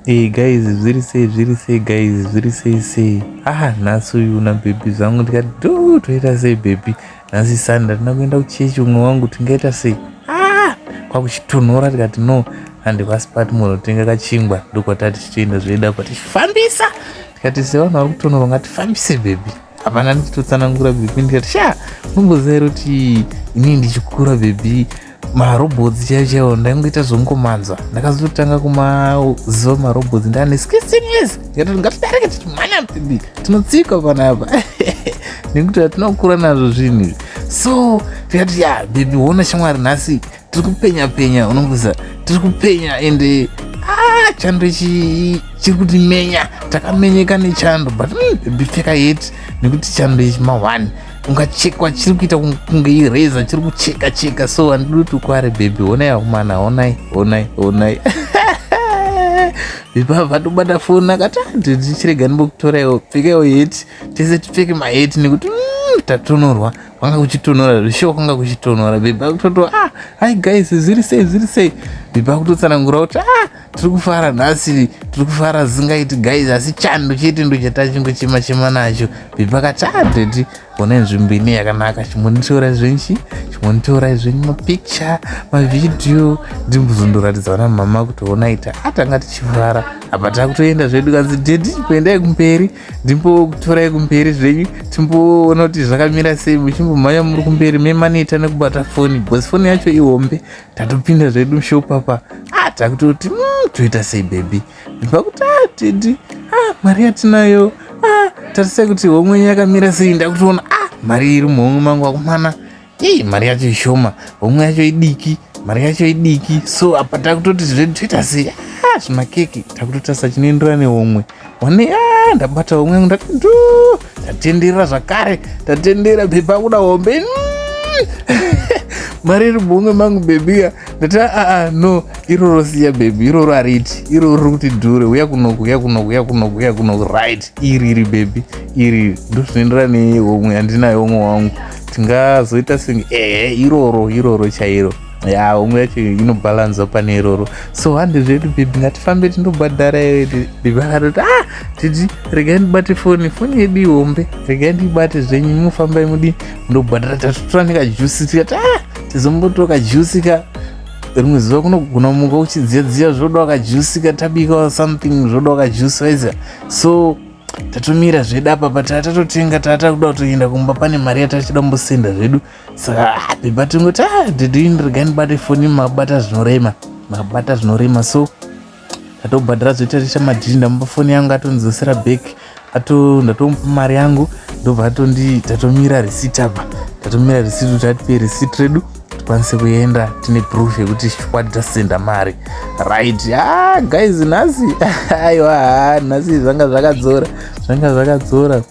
Guys, zviri sei guys, zviri sei. Nhasi uyu na baby zangu ndikati toita sei baby. Nhasi Sunday ndina kuenda kuchechi, umwe wangu tingaita sei. Kwakuchitonhora tikati no, handikwasipati munotenga kachingwa ndokwatati tichienda zvoida patishifambisa. Tikati sevanhu vari kutonhora ngatifambise baby. Hapana ndichitotsanangura baby ndikati unomboziva here kuti inini ndichikura baby marobotsi chaiwo ndaingoita zvongomanzwa. Ndakazotanga kumaziva marobotsi ndaane 16 years. Ndikati ngatidareke tichimhanya baby, tinotsika panapa. Nekuti hatinokura nazvo zvinhu izvi. So tikati baby wona shamwari nhasi tiri kupenya unomboziva tiri kupenya ende chando ichi chiri kutimenya, takamenyeka nechando but baby pfeka heti nekuti chando ichi ma1 ungachekwa chiri kuita kunge ireza chiri kucheka. So handidi kuti ukware baby, onai akomana, onai. Baby vatobata foni akati ndichirega ndimbokutoraiwo, pfekaiwo heti, tese tipfeke maheti nekuti tatonorwa. Kwanga kuchitonhora zvisho, kwanga kuchitonhora. Baby akutoto hai guys, zviri sei. Baby akutotsanangura kuti tiri kufara nhasi, tiri kufara zingaiti guys, asi chando chete ndo chatachingochema nacho. Baby akati deti ona nzvimbo ine yakanaka, chimonitorai zvenyu mapicture, mavidhiyo, ndimbozondoratidza vana mama kuti onaita tanga tichifara. Apa takutoenda zvedu kanzi deti kuendai kumberi, ndimbokutorai kumberi zvenyu, timboona kuti zvakamira sei, muchimbomhanya muri kumberi memaneta nekubata foni, bcause foni yacho ihombe. Tatopinda zvedu mushopapa, takutoti toita sei baby. Ndikuti deti mari yatinayo, tarisai kuti homwe yakamira sei. Ndakutoona mari iri muhomwe mangu akomana, mari yacho ishoma, homwe yacho idiki, mari yacho idiki. So apa takutoti zvedu toita sei, zvimakeke takutotasa chinoenderana nehomwe. Wane ndabata homwe yangu ndati tatenderera zvakare, tatendera baby akuda hombe. Mari iri muhomwe mangu baby ndati no, iroro siya baby, iroro hariti, iroro kuti dhure, uya kunoku right. Iri baby, iri ndo zvinoenderana nehomwe handinayo homwe wangu. Tingazoita senge iroro chairo. Homwe yacho inobalanza pane iroro. So handi zvedu baby ngatifambe tindobhadhara. Baby akatoti titi regai ndibate foni yedu ihombe, regai ndibate zvenyu, munofambai mudi ndobhadhara. Tatotora nekajusi tikati tizombotoka jusika. Rimwe zuva kunogona muka uchidziya zvoda wakajusika, tabika something zvoda wakajusi waiza. So tatomira zvedu apa tatatotenga, tatakuda kutoenda kumba, pane mari yatachida mbosenda zvedu. Saka baby tingoti didi regai ndibate foni, makabata zvinorema. So tatobhadhara zvoita ticha madhiri, ndamupa foni yangu, atonzosera back, ndatomupa mari yangu, ndobva tatomira risiti apa. Tatomira risiti kuti atipe risiti redu tikwanise kuenda tine proof yekuti chikwadi tasenda mari right. Guys, nhasi aiwa, nhasi zvanga zvakadzora.